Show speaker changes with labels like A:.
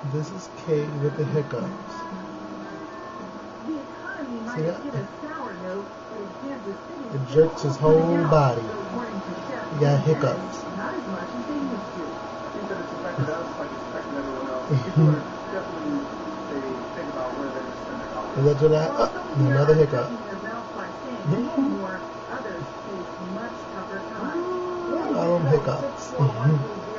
A: This is Cade with the hiccups. See that? It jerks his whole body. He got hiccups. Is that your last? Oh, another hiccup. All them hiccups.